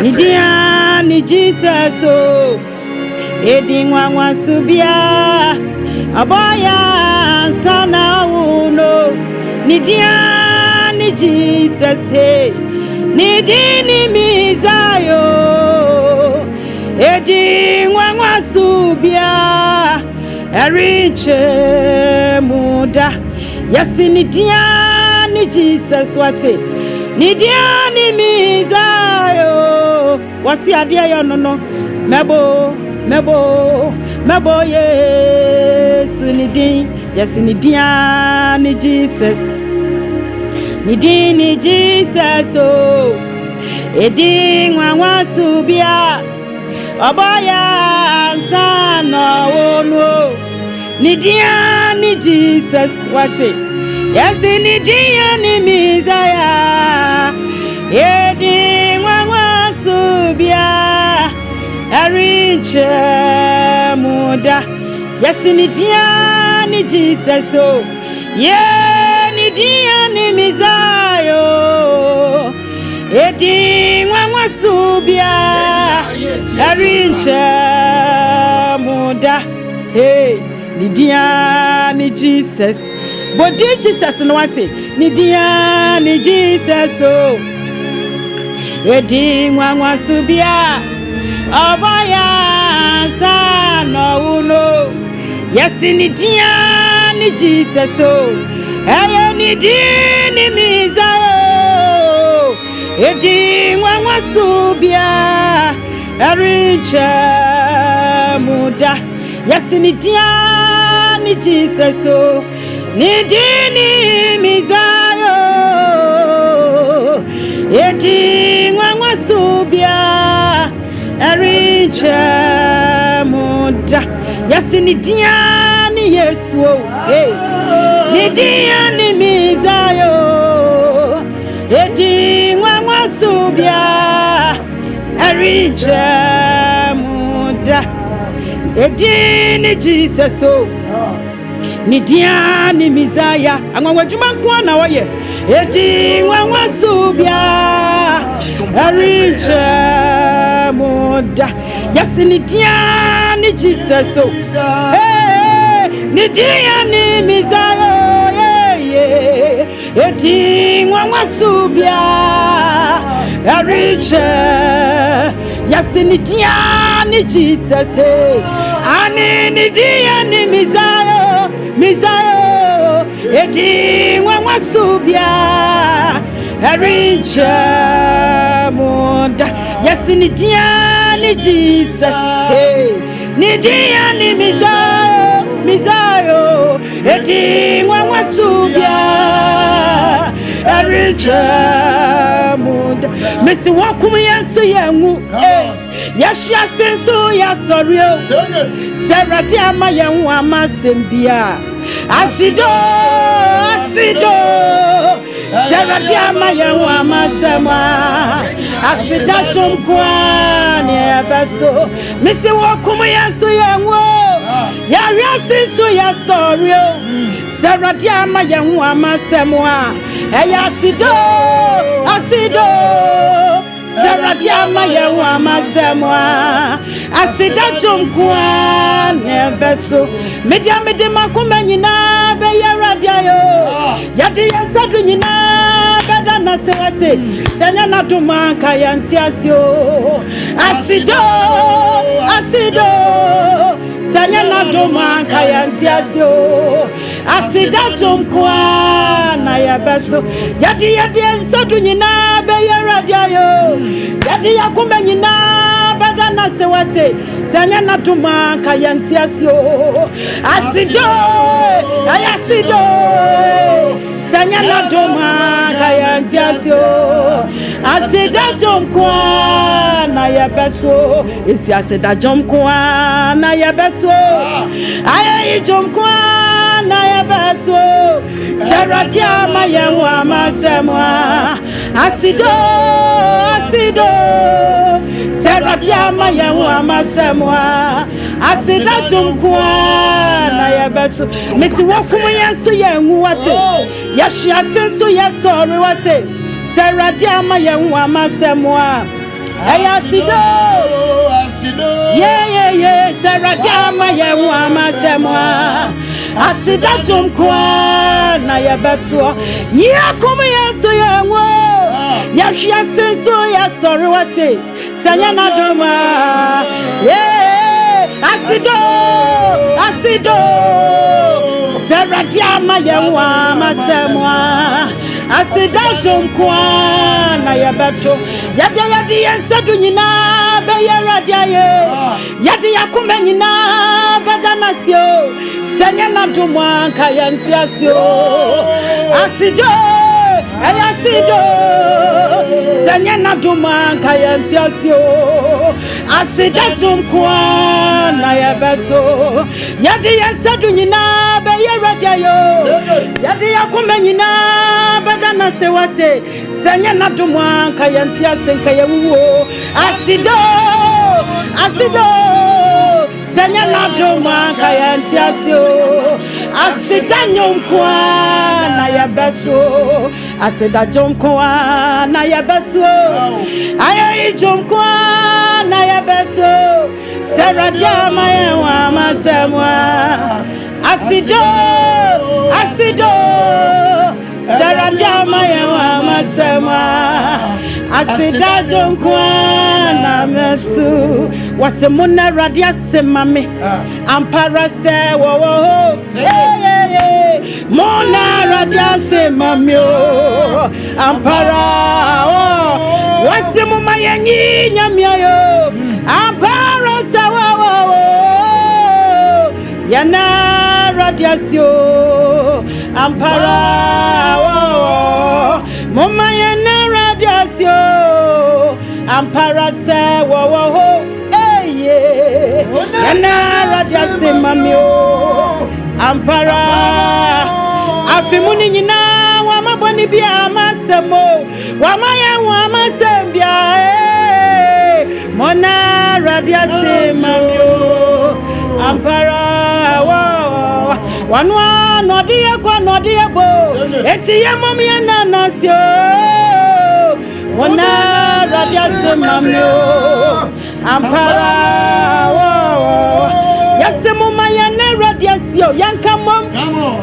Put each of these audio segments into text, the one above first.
Nidia ni Jesus o edi nwa subia aboya sana uno nidia ni Jesus he nidi ni mizayo edi nwa subia erinche muda yasi nidia ni Jesus wate nidia ni mizayo wasi adia yo no mebo Yesu nidi yasi nidia ni Jesus nidi ni Jesus o edi nwa subia oboya sana wonu nidia ni Jesus wate yasi nidia ni mizaya edi nwa subia erinche muda yasi nidia ni Jesus o ye nidia ni mizayo edi nwa subia erinche muda hey nidia ni Jesus body Jesus no wate nidia ni Jesus o edi nwa subia obaya sana uno yasi nidia ni Jesus o eye nidia ni mizayo edi nwa subia erinche muda yasi nidia ni Jesus o nidia ni mizayo edi nwa subia erinche muda yasi nidia ni Yesu o hey nidia ni mizayo edi nwa subia erinche muda edi ni Jesus o nidia ni mizaya anwa juma nko na woye edi nwa subia erinche muda yasi nidia ni Jesus o hey nidia ni mizayo yeah edi nwa subia erinche yasi nidia ni Jesus hey ani nidia ni mizayo edi nwa subia erinche muda yasi nidia ni Jesus hey nidia ni mizayo edi nwa subia erinche muda mesi wakum yanso yangu yashia senso ya sorio serati ama yanwu ama sembia asido serati ama yanwu ama sema asida chumkwa ni abaso mesi wakum yanso yangu yashia senso ya sorio serati ama yanwu ama sema asido serati ama yanwu ama sema asida chumkwa nebeto media makuma nyina be yaradia yo yade yasadu nyina beda na sewate senya na tumanka yantiasio asido senya na tumanka yantiasio asida chumkwa na yabeto yade yasadu nyina be yaradia yo yade yakuma nyina beda na sewate senya na tumanka yantiasio asido senya na tumanka yantiasio asida jomkwa na yabeto iti asida jomkwa na yabeto ayi jomkwa na yabeto serati ama yanwu ama semwa asido serati ama yanwu ama semwa asida jomkwa na yabeto mesi wakum yanso yanwu wate yashia senso yasori wate serati ama yanwu ama semwa Ayasido yeah Sarajama yehu amasemwa asida tumkwa na yabeto yakum yeso yenwo yahia senso ya sorry wate sanya na doma yeah asido Sarajama yehu amasemwa asida tumkwa na yabeto yade yensedu nyina be yeradia ye yade yakume nyina badanasio sanya na dumwa kayantiasio asido ayasido sanya na dumwa kayantiasio asida tumkwa na yabeto yade yensedu nyina be yeradia yo yade yakume nyina badanasio wate sanya na dumwa kayantiasio kayawo asido sanya na dumwa kayantiasio asida nyomkwa na yabeto asida jomkwa na yabeto ayi jomkwa na yabeto Sarajama yehu amasemwa asido Sarajama yehu amasemwa asida jomkwa na mesu wasemuna radia semame ampara se wo mona radia semame ampara wasemuma yenyi nyamia yo ampara se wo yana radia sio ampara mama yana radia sio ampara se wo yana radia semamio ampara afimuni nyina wa maboni bia amasemo wa maya wa masembia mona radia semamio ampara wanwa nodie kwa nodie bo etiye mom yana nasio mona radia semamio ampara yasemu mayane radiasio yankamom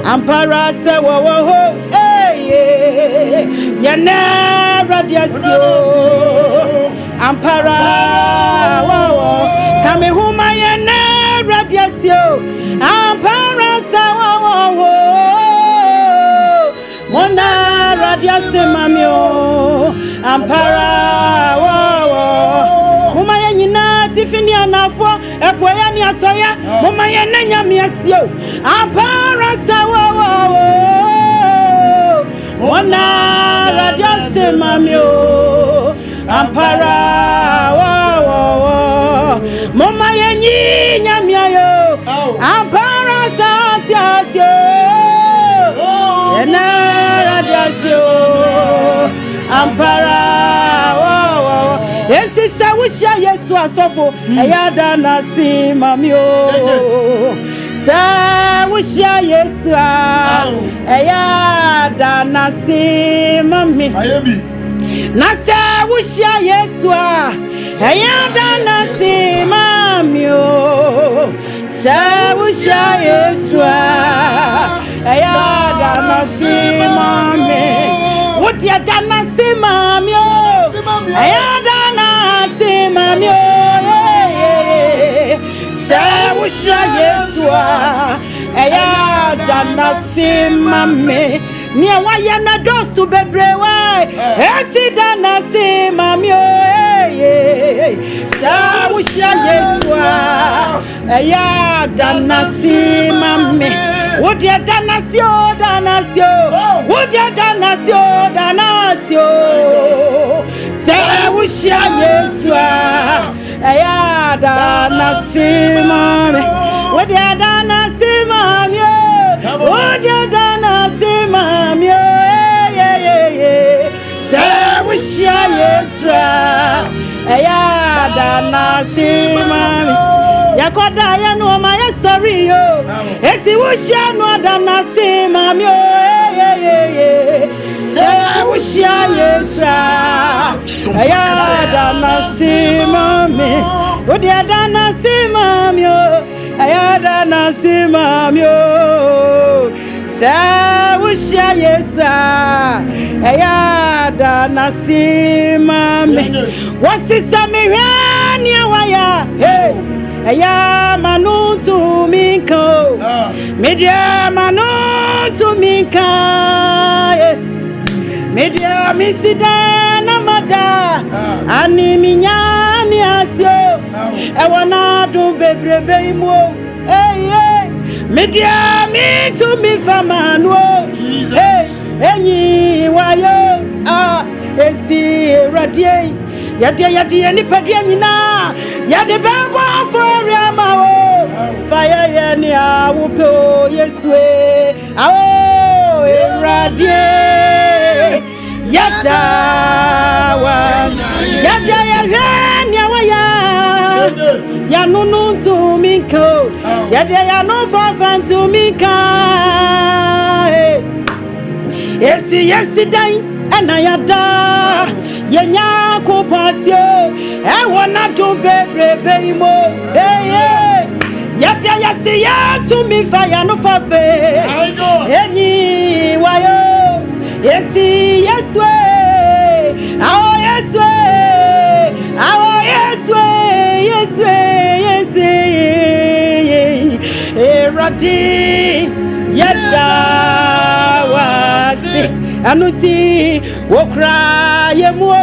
ampara se wo yane radiasio ampara kame huma yane radiasio ampara se wo mona radiasio mamio ampara mama yenyina tifini anafo epoya ni atoya mama yenenya miasio apara sawo mona radia semamio apara mama yenyinya miayo apara sawo ena radia sio ampara enti sawusha Yesu asofo eyada na simamio sawusha Yesu eyada na simami na sawusha Yesu eyada na simamio sawusha Yesu eyada na simami wodi adana simamio eyada Semamio Sawusha Yesu eya dana semame ni waya na dosu bebrewa eti dana semamio Sawusha Yesu eya dana semame wodi dana sio wodi dana sio Sawusha Yesu eya dana semame wodi dana semame wodi dana semame Sawusha Yesu eya dana semame yakoda ya no ma ya sorry yo eti wusha no dana semame Sawushia yesa ayada nasimami odi adana simamyo ayada nasimamyo Sawushia yesa ayada nasimami wasisami hania waya hey aya manutu minko media manutu minka media misida na mada ani minyami asio e wana do bebrebe imo eh media mi to mi famano eh enyi wayo enti radie yade ni padie nyina yade bembo afori amawo fire ye ni awupo yesue awo radie yada ni awaya ya nunu to minko yade ya no fafan to minka eti yesidai anayada yenya ko pasio e wona to bebrebe imo yate yasiya to mi fire no fafe enyi wayo eti yeswe awo yeswe eradi yada wasi anuti wokra yemu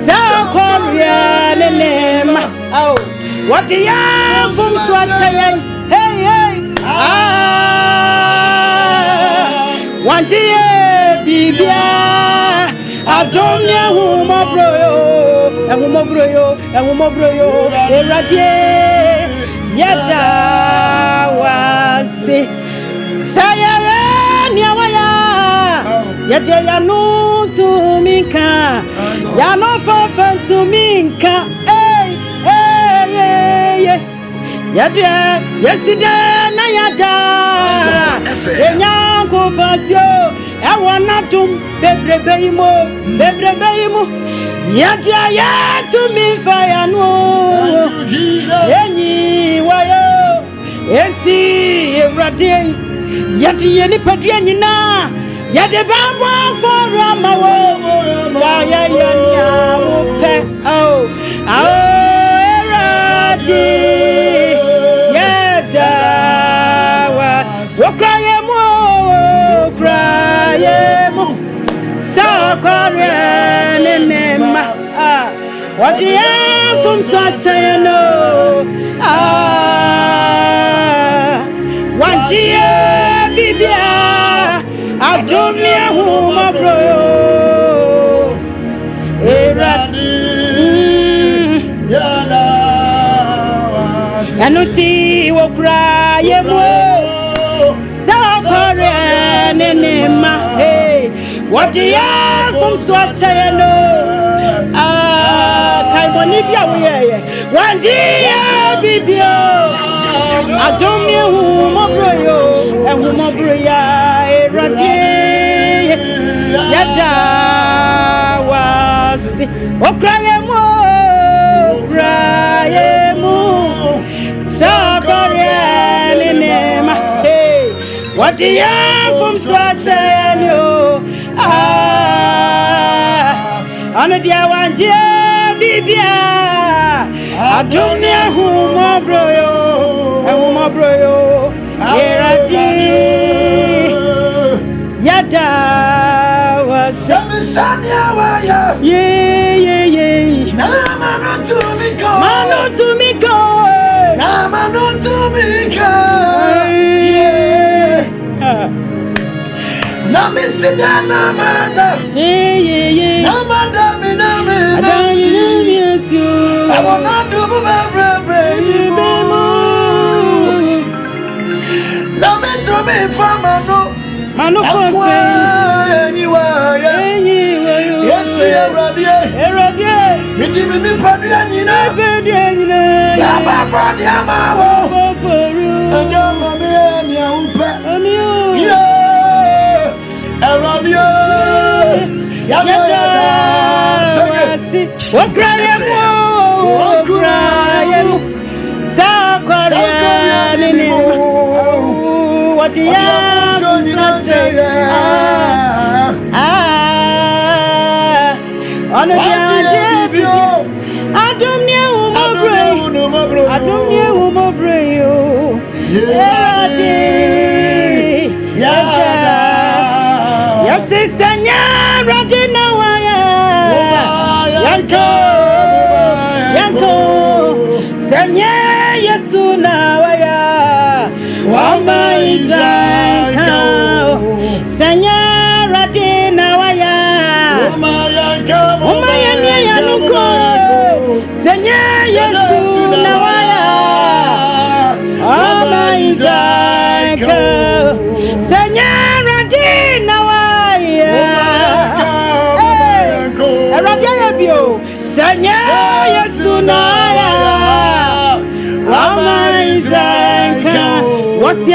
sa korea nenema oh what the fum swataya hey wanti bibia adomye humobroyo eradi yada wasi sayara niawaya yade ya no to minka ya no fafa to minka yade yesida na yada enya ko pasio e wona tum bebrebe imo yade ya to mi fire no enyi wayo enti erade yade ni padie nyina yade bambo for amawo ya upe oh erade yada wa wokrayemu sakore nenema what the from such no wantie bibia adomia humabro eradi yada anuti wokra yemo sakore nenema hey what the from such no kaimoni bia we wantie bibia adomia humabro ya eradi yada wasi okrayemu sakore nenema hey what the from such no ana dia wanje bibia adomia humabro eradi yada wasi Sanya waya yeah na mano to me go yeah na me sida na mada yeah na mada me na I wanna do na me to me famano mano for anyway yeti erade miti mini padua nyina baba fadi amawo eja fami eni umpe yeah erade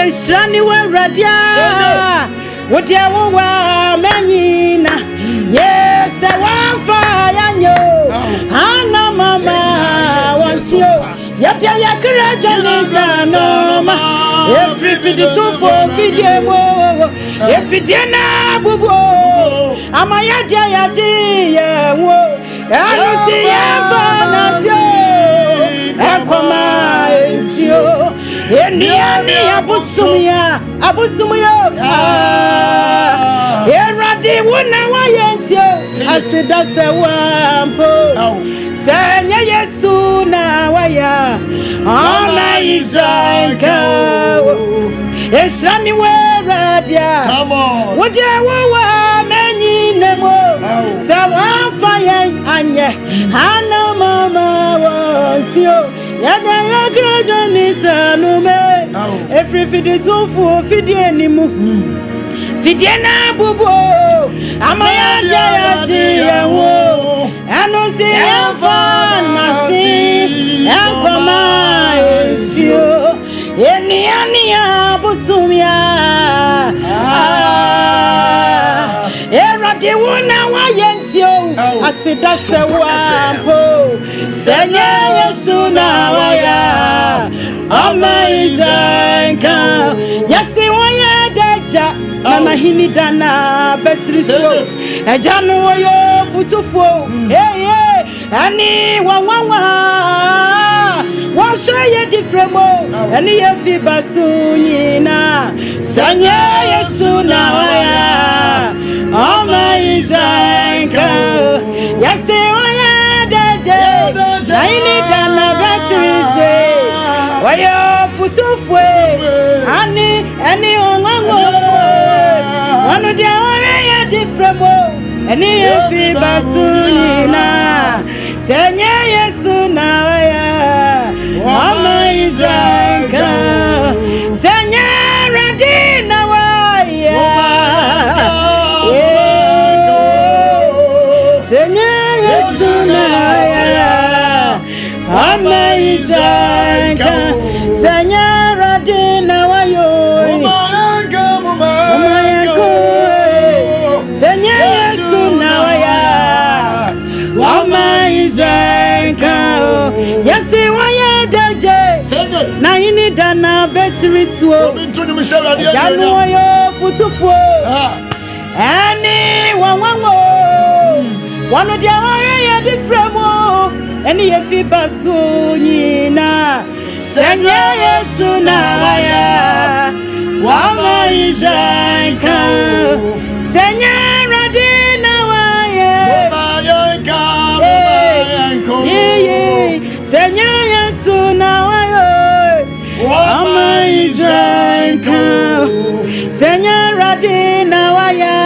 Shani we radia, what ya wa menina, yes, I want fire, yo, Hana mama, once you, Yatia Yakura, no, every video so for video, if it didn't, boo, Amaya Yati, I see you, Abusumia, Eradi wuna wayentio, asida sewampo, Sanya Yesu na waya, Ona Israelka, Esrani weradia, Wadia wawa meni nemo, Sawafaya anye, Hana mama wansio, Yada yakraja nisanume, every fidi sofu fidi enimu, fidi na bubu, amaya jayati yawo, anoti yafanasi, yankoma esio, eni abusumia, eradi wuna wayentio, asida sewampo, senye Yesu na waya, America, yasi waya deja, mama hini dana betriso, ejanu wayo futufo, hey, ani wawawa, washa ye difremo, ani ye fibasu yina, senye Yesu na waya, America, yasi waya deja, na hini dana betriso, waya futufwe ani onwango wanu dia waya difremo ani yefi basunina senye Yesu na waya mama Israelka senye radina waya senye Yesu na waya mama Israelka Senyara dina wayo Umayako Senye Yesu na waya Wama Israelka Yasi waya daje Na ini dana betri suo Janu wayo futufuo Eni wawango Wanu dia waya ya difremo Eni yefi basu nyina Senye Yesu na waya Wama Israelka Senye radina waya Senye Yesu na waya Wama Israelka Senye radina waya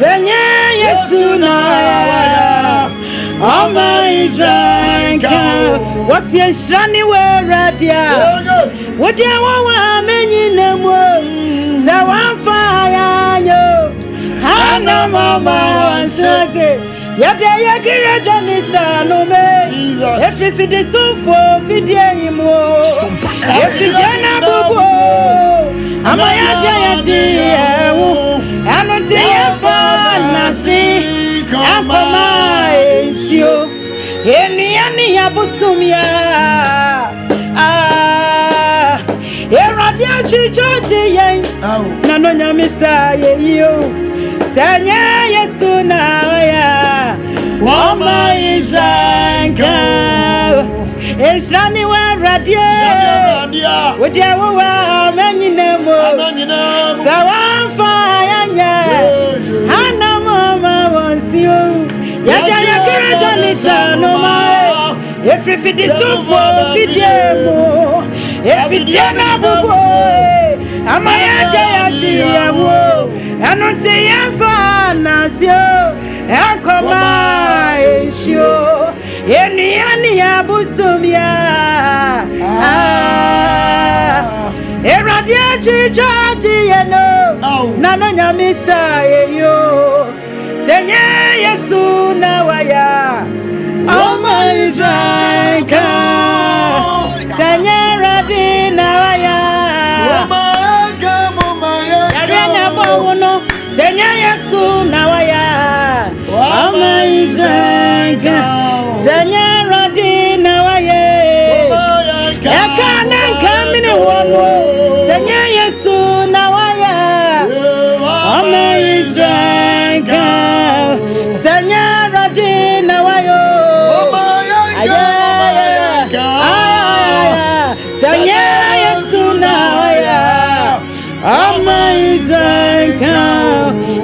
Senye Yesu na waya Wama Israelka Wasi shani we radia Wadia wawa menyi nemo Zawafa yanyo Hana mama wansake Yade yakira janisa nume Efi fidi sufo fidi imo Efi jana bubo amaya jayati ewu anuti yefa nasi akoma ensio eniani abusumia Eradia chichote ye nano nyamisa ye yo Sanya Yesu na ya Wama Israelka Israni wa radia Wadia wa menyinemo Sawanfa yanya Hana mama wansio Yaja yakira janisa no mae Efrifidi sufo fidiemo Efidiana bubo Amaya jayati yawo Anunti yafa nasyo Enkoma ensyo Eni abusumya Eradia chichati yeno Nano nyamisa yeyo Senye Yesu na waya Oma Israelka Senye Rabbi na waya Yarena bono Senye Yesu na waya Oma Israelka Senye Rabbi na waya Yakana kamini wano Senye Yesu na waya Oma Israelka Senye Rabbi na waya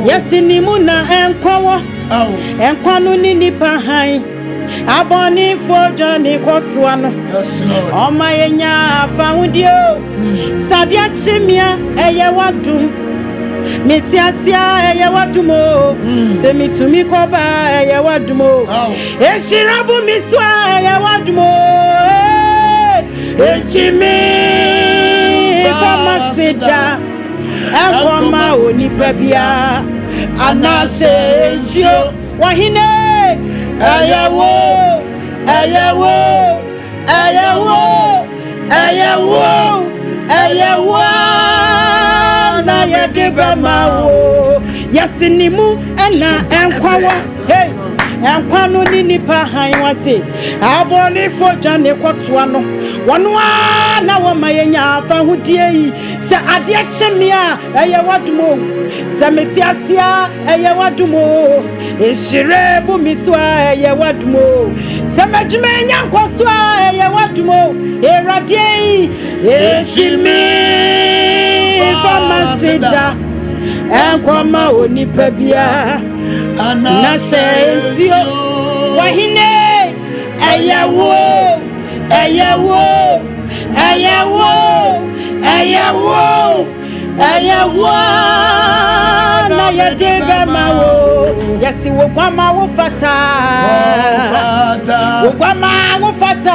Yasinimuna enkwawa enkwanu ni nipa han aboni fojo ni kwotwano oma yenya afahudio sadia chimia eye wadum metiasia eye wadumo semitumi koba eye wadumo eshirabu miswa eye wadumo etimi famasida Akoma onipabia anasensio wahine ayawo na yedebamawo yasinimu ena enkwawa hey enkwanu ni nipa han wate aboni foja ne kwotwano wono na wo mayenya afahudie yi se ade chemia eye wadumo se metiasia eye wadumo eshire bu miswa eye wadumo se majumenya nkoswa eye wadumo eradie eshimi famasida enkoma onipabia Anasensio wahine ayawo na yedega mawo yasi wogwama wo fata wogwama wo fata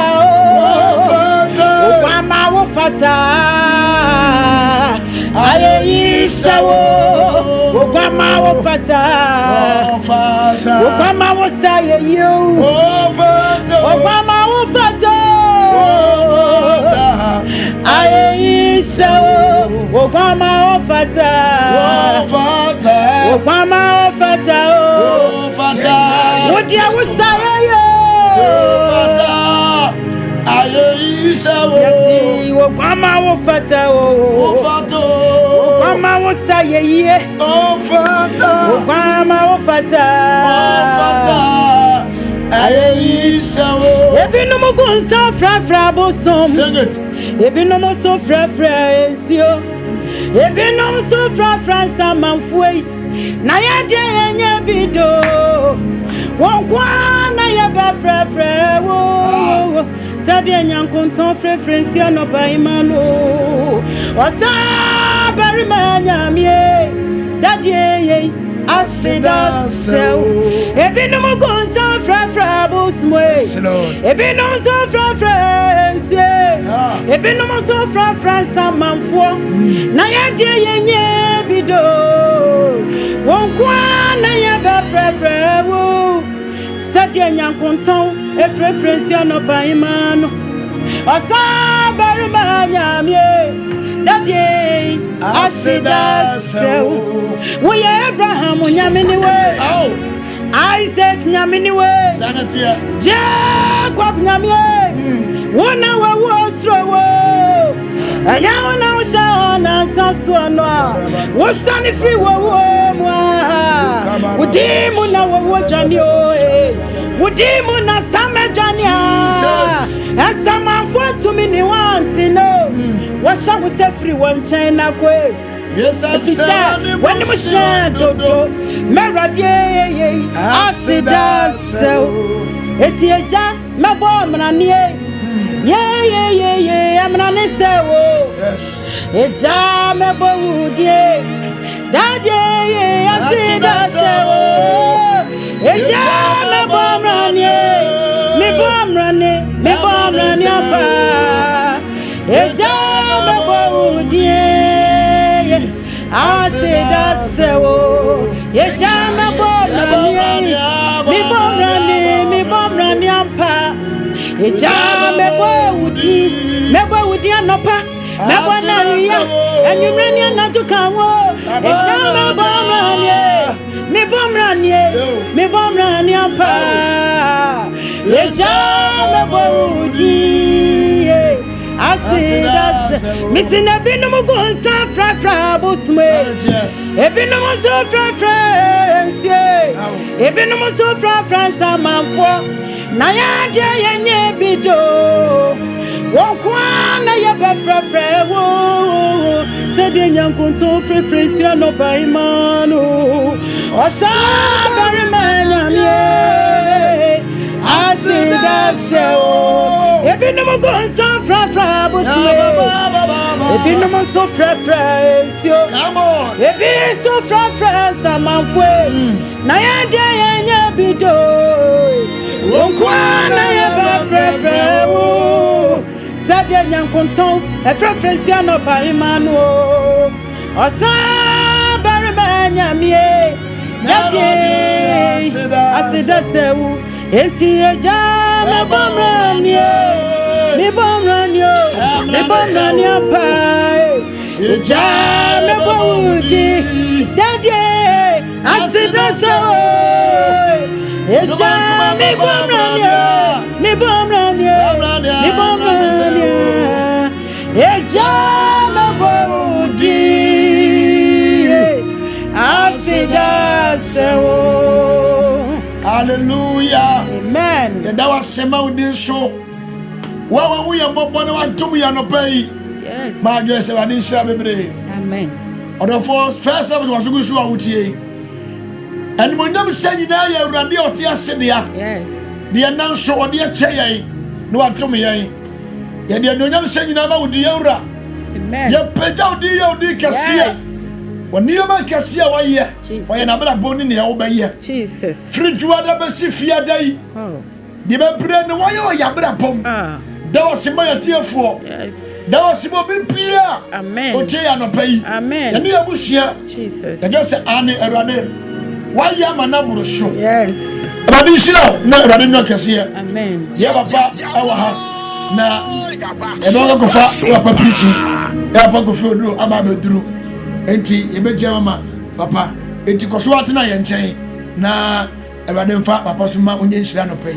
aye isawo wogwama wo fata wogwama wo saye yo wogwama wo fata aye isawo wogwama wo fata wogwama wo fata wodia wo saye yo Yasi wogwama wo fata wogwama wo saye ye wogwama wo fata ebinom kunsa frafra bosom ebinom so frafra ensio ebinom so frafra samanfuei na yade yenye bido wonkwa na yebe frafra wo Sadia nyankonton frefrensio no baimano Osa barimanya mie Dadie ye asida sew Ebinum konsa frafra busmwe Ebinum so frafrensie Ebinum so frafransa manfo Na yadie yenye bido Wonkwa na yebe frafra wo Sadia nyankonton efrefrensio no baimano Osa barimanya mie Daddy, asida sewo. We Abraham nyamini we. Isaac nyamini we. Sanatia. Jacob nyamie. Wona wa srowo. Anya wona ushaona saswanwa. Wostani free wo mwa. Udimu na wo jani o. Udimu na samejani. Jesus. Asama for me ni want no. Washa wo se free one China kwe. Yes, I said when you shine dodo. Meradie asida so. Etieja mabomranie. Yeah, I'm not so. Yes. Eja mabodie. Daddy, asida so. Eja mabomranie. Me bomranie apa. Eja mabodie. Asida so. Eja mabomranie. Me bomranie apa. Eja mebo udi anopa mebo nania enwrania na tukawo eja mebo mranie pa eja mebo udi asida misina binum gonsa fra bosme ebinum so fra nsie ebinum so fra samanfo na ya je yenye bido wokwana ye befrefre wo se de nyankunto frefresia no baimano osa bari manyamie asida sewo ebinum gonsa fra boswe ebinum so frefresio come on ebi so frefre samanfo na ya je yenye bido wokwana ye befrefre wo Sadia nyankonton efrefresia no baimano osa barima mie asida sewu enti eja me bomranie pa eja me bodi dadie asida sewu eja me bomranie eja mabodi asida sewo. Hallelujah. Amen. The dawa sema udin so wa we mbobo na watum ya no pay. Yes. Ma je se wadin shira bebre. Amen. Order for first service was go so awutie. And mo nyam se nyina ya urade oti asede ya. Yes. The nan so ode ya che yan no watum yan. Ya de no nyam se nyina ma udi ya ura. Amen. Ya peja udi kasia. Woni ma kasia wa ye. Wa na bra boni ne ya wo ba ye. Jesus. Fridge da besi fia dai. Oh. Di be bre ne wa ye ya bra pom. Da wa sima ya tiefo. Yes. Da wa sima bi pia. Amen. O je ya no pai. Amen. Ya ne ya busia. Jesus. Ya ge se ane erade. Wa ya mana buru so. Yes. Erade shira na erade no kasia. Amen. Ya papa awa ha. Na ebe ko fa wa papa prichi. Ya papa ko fi oduro aba be duro. Enti ebeje mama papa enti koso atena ye nchen na erade mfa papa so ma onye nhira no pai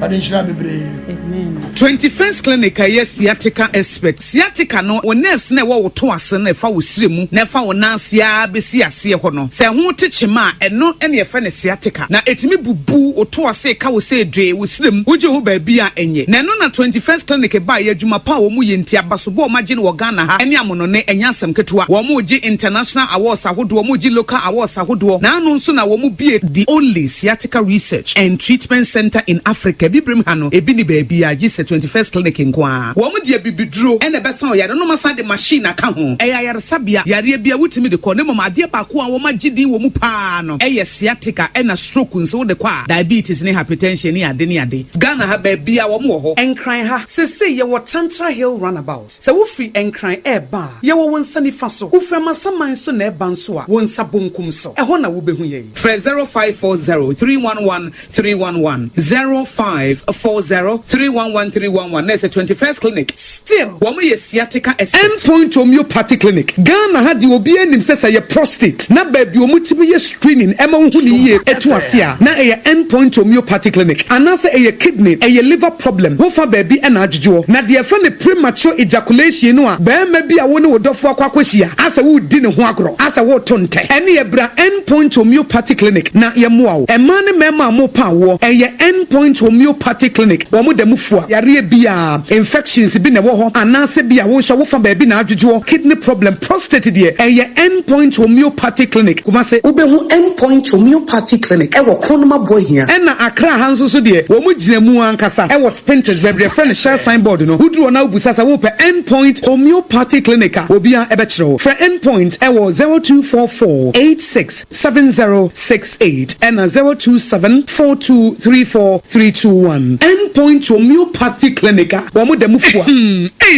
ade nhira bebre. Amen. 21st clinic yes sciatica expert sciatica no o nerves na wo to ase na fa wo siremu na fa wo nansia besi ase ho no se ho techema eno ene efa ne sciatica na etimi bubu o to ase ka wo se dwe wo siremu woje ho ba bia enye na no na 21st clinic ba ya adwuma pa wo mu yenti abasobo o magine wo Ghana ha ene amono ne enya asem ketewa wo mu gi international awards ahodo wo mu gi local awards ahodo na anu nso na wo mu bie the only sciatica research and treatment center in Africa bibrim ha no ebi ni ba bia gi 21st clinic nkwa wo mu dia bibidro ene besa o yare no masa de machine aka ho eya yare sabia yare bia wutimi de ko ne mama ade ba ko a wo magidi wo mu pa no eye sciatica ena stroke nso de kwa diabetes ne hypertension ne ade Ghana ha ba bia wo mu ho enkran ha sese ye wo Tantra Hill runabout se wo free enkran eba ye wo wonsa nifa so wo fra masaman so na eba nso a wonsa bonkum so e ho na wo behu ye 0540 311 311 05 0540 311 There's a 21st clinic. Still, woman is sciatica Endpoint Homeopathy Clinic. Ghana had the obi enim say your prostate. Na baby omutimi ye screening ema huni ye etu asia. Na a Endpoint Homeopathy Clinic. Anase a kidney, a liver problem. Wofa baby and ajuju. Na the friend premature ejaculation no a be maybe a woni wodofo akwakwahia. Asa wo di ne ho agro. Asa wo tonte. Ene ebra Endpoint Homeopathy Clinic. Na ye moa. Ema ne mema mo pa wo. Eye Endpoint Homeopathy Clinic. Wo mo demu fua. Yare bia infections bi na wo ho. Anase bia wo hwa wofa baby na ajuju. Kidney problem, prostate die. Eye Endpoint Homeopathy Clinic. Kuma se obehu Endpoint Homeopathy Clinic. Ewo Kronoma boy here. Ena Accra hanso so die. Wo mo gina mu ankasa. Ewo Spinters baby friend share signboard no. Wudru na obusasa wo pe Endpoint Homeopathy Clinic. Obia ebechro. For Endpoint ewo 0244 867068 and 0274234321. Endpoint Homeopathy Clinic. Wo mo demu fua.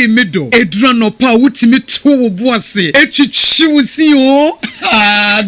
Medo. Edra no pa wutimi to wo boase. Etwitwi o.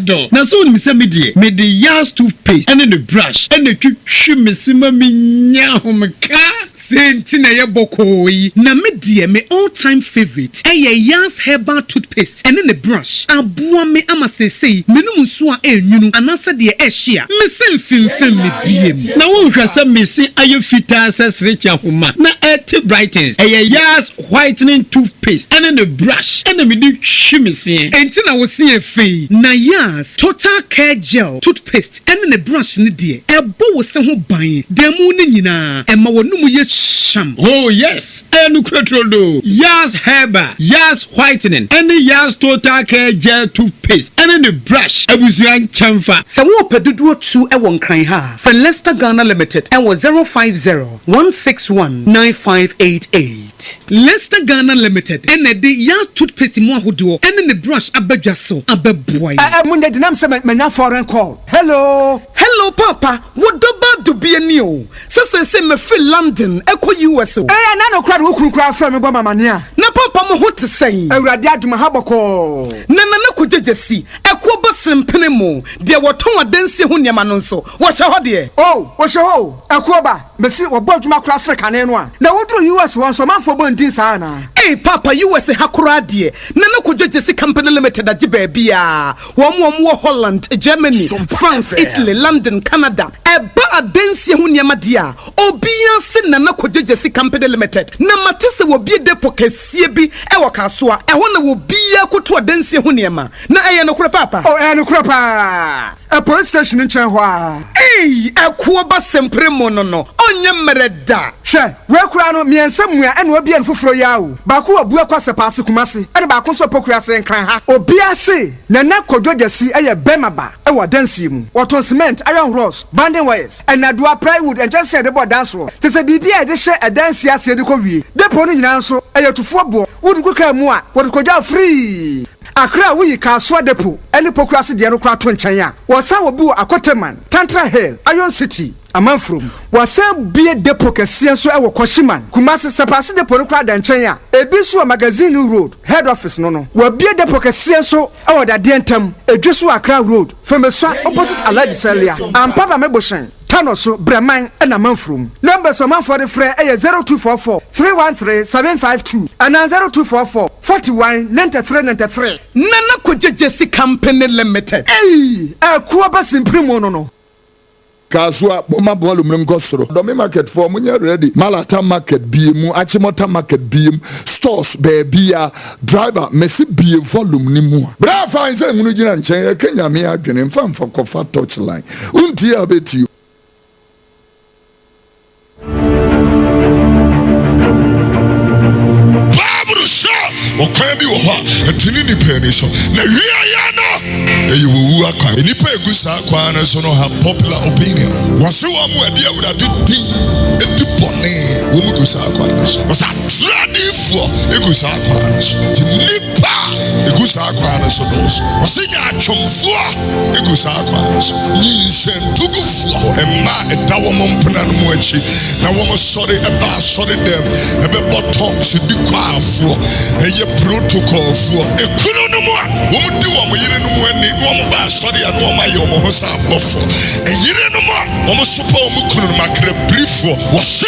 Do. Na so ni se me the Yas toothpaste and the brush and the twitwi mesima menya homka. Senti na ye bokoi. Na me me all-time favorite. Yas herbal toothpaste and the brush. Aboa me ama sesei. Menum so a enwunu anasa de ehia. Me sem fimfem me biem. Na wo hwasa me se aye fita asas recha homa. Na eti brightens. Yas whitening toothpaste and the brush and me di hwimese. Enti na wo se afei. Na Yas total care gel toothpaste and the brush ni de. Ebo wo se ho ban. Demu ni nyina. Ema wonum ye sham. Oh yes. Enu kretrodo. Yas herbal, Yas whitening, and Yas total care gel toothpaste and the brush. Ebusian chamfa. Sa wo pedudu 2 e won kran ha. For Leicester Ghana Limited and was 050-161-9588. Leicester Ghana Limited and the Yas toothpaste mo ahodo and the brush abadwa so abeboy. Munde dinam se menya foreign call. Hello papa, what do be a new? Se me feel London, echo US. Na no crowd who cry from me by mania. Na papa mo what to say. Awurade aduma habako. Na kujeje si. Echo basim penemo. De waton adanse ho niam no so. Wo hye ho de. Oh, wo hye ho. Echo ba. Mesi wo bodwuma kra sre kane no a. Na wodru US won so manfo bondin sa na. Hey papa, US hakura de. Na kujeje si company limited agi ba bia. Wo Holland, Germany, France, Italy, London, Canada. Eba adanse ho niam dia. Obia se na kujeje si company limited. Na matese wo bie depo kasie bi e wo kaso a. Ehwo na wo bia koto adanse ho niam. Na eye no kura papa. Oh, eye no kura pa. A police station in Chenhua. Hey, a kuoba sempre mono no. Onye mereda. She, we kura no miensemua ene obi en foforo yawo. Ba ko obu akwase paase kumase. Ene ba ko so pokura se nkran ha. Obi ase na na kodwodasi eye bemaba e wo dansi mu. Woton cement, iron rods, banding wires, and adua plywood and just say the board dance ro. Te se bibia e de hye adansi ase de ko wie. Depo no nyina nso eye tufo bo. Wodu ko ka mu a, wodu ko ja free. Accra we Kaswa Depo, any pokrasi de Anokra Tonchaya. Was our boo Akoteman, Tantra Hill, Iron City, a man from. Was a beer depo Kasianso our Koshiman, Kumasi Sapasi de Ponokra Danchaya, a Biswa Magazine Road, head office no. Were beer depo Kasianso, our Dientum, a Joshua Accra Road, from a swamp opposite Aladi Celia, and Papa Meboshan. Tanoso, Breman, and a man from. Numbers of man for the fray 0244 313 752 and 0244 41 93 93. Nana Kujesi Company Limited. Hey, a Kuabas in Primono. Kaswa boma bolu mlengosro domi market for munye ready Malata market biemu Achimota market biem stores bebia driver mesi bie volume ni mu bra fa nse ngunu gina nchen Kenya me adwene mfa mfa kofa touch line unti abeti Okwan bi wo ho ntini ni pani so na wia ya no eyiwu akwan enipa egusa akwan no so no have popular opinion wase wo mu ade awurade din edibone wo mu gusa akwan no so wasa tradifo egusa akwan no so nipa egusa akwan no so those. Wasinya chomfua egu saa kwa so. Nyinsentugufua emma edawo mompena no mu achi na wo sorry eba sorry dem ebe bottom so di kwa afro eye protocol fo ekunu no mu a wo mudi wo mo yire no mu ani wo mo ba sorry a no ma ye wo ho sa bofo eyire no mu a wo mo sopa wo mu kunu no makre brief wo se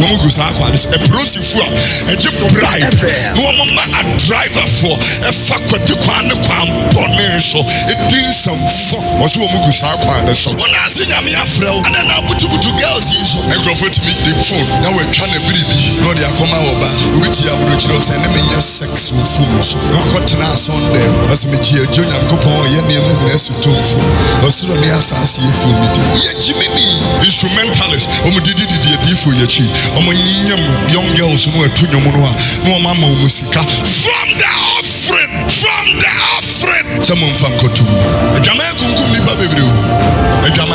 wo mu gu saa kwa so e prosifo a eje bribe no wo ma a driver for e fa kwati kwa ne kwa mbone so e din samfo wo so wo mu gu saa kwa ne so wona ase nyame afrɛ ana na butubutu girls yi so microphone to me the phone na we twa na biribi no de akoma wo ba obiti aburo chiro se ne menya sex wo phone so no akotena Sunday as me ji ejo nyam kopon ye ne na esu tonfo osuro ne asase ye phone di ye jimini instrumentalist omudidi edifo ye chi omonyam young girls no atunyo no a no mama o musika from the offering someone from Kotum adwama kunkum nipa bebre o adwama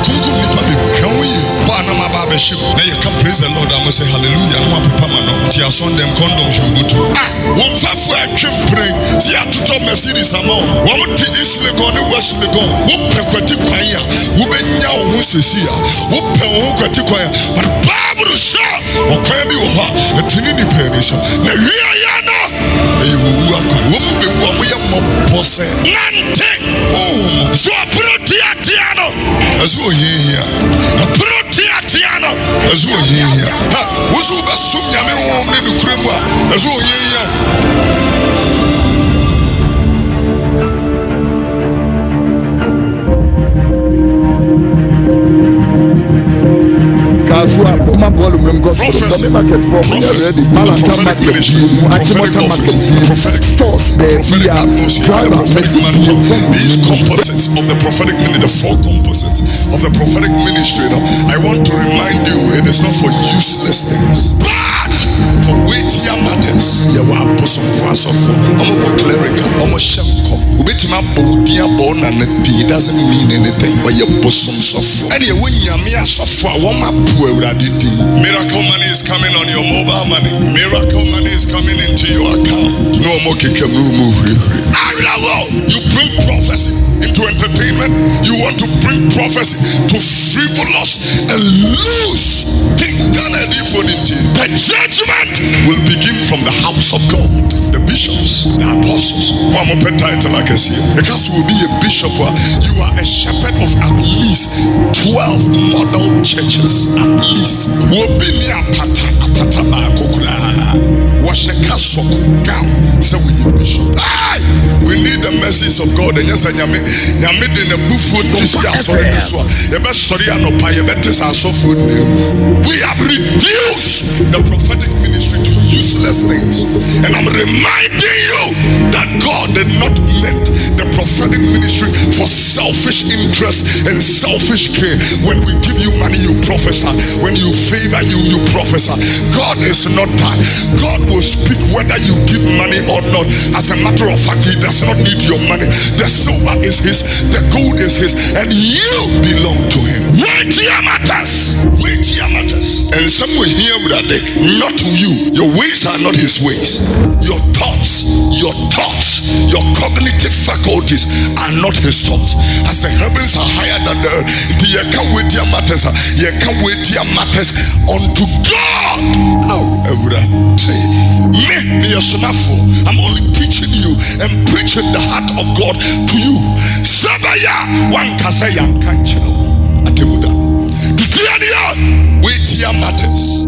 kunkum nipa bebre hwan yi ba na ma ba be ship na ye can praise the Lord am say hallelujah no papa ma no ti ason dem condom shugutu won fafu atwempre ti atoto Mercedes ama won ti isle go ne west le go wo pekwati kwan ya wo benya wo sesi ya wo pe wo kwati kwan ya but Bible show wo kwan bi wo ha etini ni pe ni so na wi ya no e wo akwa wo mu be wo mo ye mo pose nante so protiatiano azu ohia protiatiano azu ohia ha wo so be sum nyame wo ne nukremu a azu ohia Kasua boma bolu mlemgo so the market for ready Malata market Achimota market stores there driver these composites of the prophetic ministry, the four composites of the prophetic ministry. I want to remind you, it is not for useless things, but for weightier matters. You are bosom for us of clerical, it doesn't mean anything, but your bosom suffer. And when you suffer, miracle money is coming on your mobile money. Miracle money is coming into your account. No more you bring prophecy into entertainment. You want to bring prophecy to frivolous and loose things. The judgment will begin from the house of God. The bishops, the apostles. One more title I can see. Because you will be a bishop, you are a shepherd of at least 12 model churches. At least. We need the mercies of God. And yes, we have reduced the prophetic ministry to useless things. And I'm reminding you that God did not meant the prophetic ministry for selfish interest and selfish gain. When we give you money, you prophesy. When you favor you prophesy. God is not that. God will speak whether you give money or not. As a matter of fact, He does not need your money. The silver is His, the gold is His, and you belong to Him. Weightier matters. Weightier matters. And some will hear with a dick. Not to you. Your ways are not His ways. Your thoughts, your cognitive faculties are not His thoughts. As the heavens are higher than the earth, you can't weightier matters. You can't weightier matters unto God. Oh, I'm only teaching you and preaching the heart of God to you. Sabaya one kasayam kanchino atemuda. Titiania weightier matters.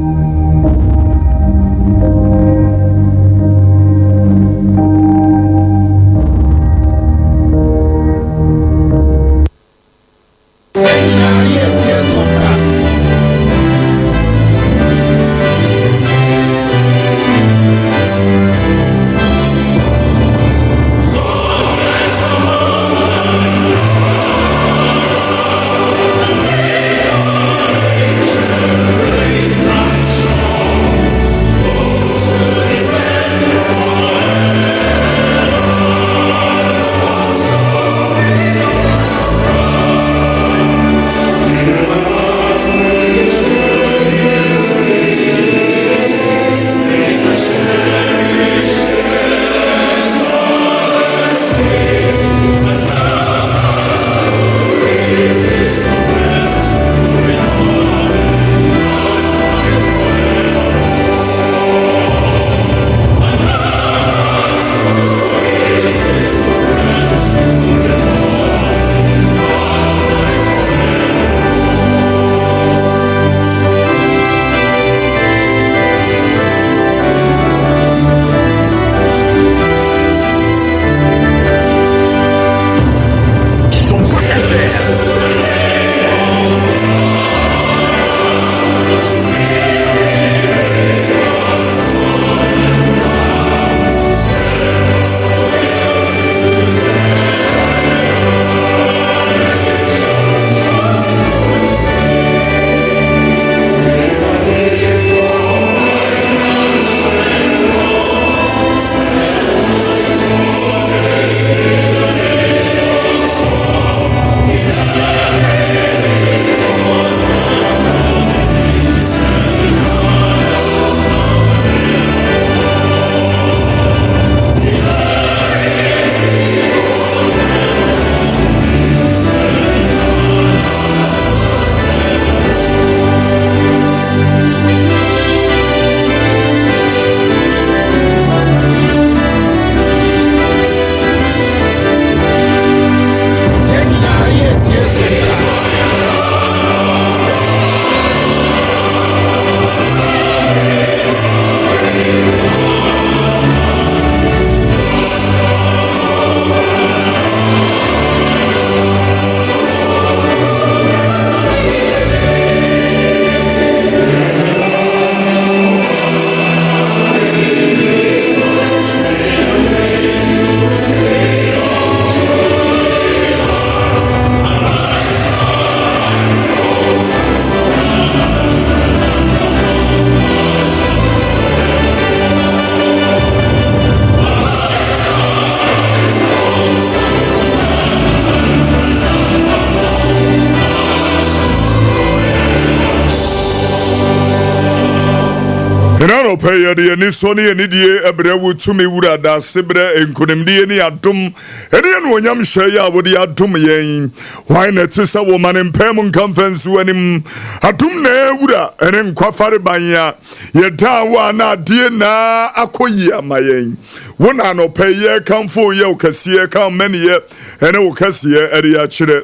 ena no pay ye ni so ne ni die ebre wutumi wura da sebre enkonimdie ni adom ene no onyam hye ya wode adom yen why na tse wo manem pem nkamfansu anim adom na wura ene nkwafare banya ye da wa na die na akoyi amayen wona no pay ye kamfo ye okase kam mane ene okase ere ya kire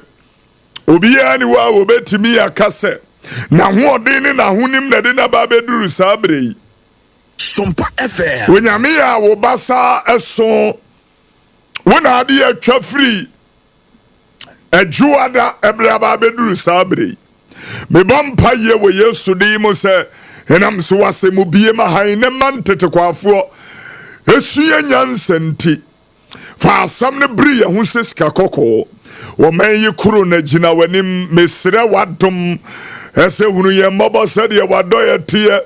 obiya ni wa wo betimi akase na hoɔden ne na honim na de na ba beduru sabre yi Sompa FM onyame ya wo basa eso wona ade atwa free ajuada ebra ba beduru sabre yi me bompa ye wo Yesu de mo se enam so wase mu bie ma han ne mantete kwafo esuye nyansenti fa asam ne bri ye ho seska kokko wo man yi kuro na gina wanim mesre wadom ese hunu ye mabo sade ye wado ye tie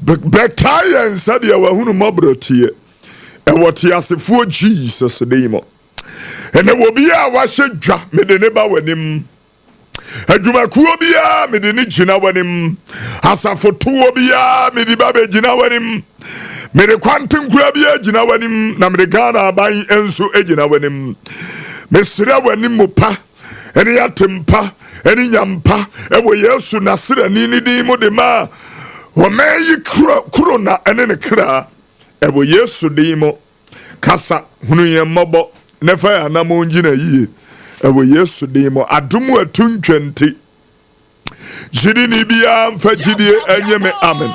bekayen sade ye wahunu mabro tie e wote asefo Jesus deimo ene wo bia wa hye me de ne ba wanim adwumakuo bia me de ne gina wanim asafoto bia me de ba be gina wanim me de kwantenkura bia gina wanim na me de Ghana aban enso egina wanim mesira wanim mopa ene yatempa ene nyampa ewo Yesu nasirani ni di mu de ma o meyi kuro na ene ne kra ewo Yesu di mu kasa hunu ye mabo ne fa ya na mo ngina yie ewo Yesu di mu adumu atuntwenti jidi ni bia mfa jidi enyeme amen.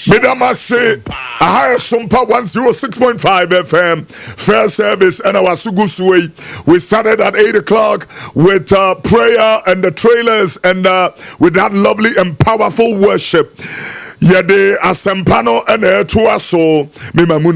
Medama say a higher Sompa 106.5 FM fair service and our Sugusway. We started at 8 o'clock with prayer and the trailers and with that lovely and powerful worship. Yede asempano and to aso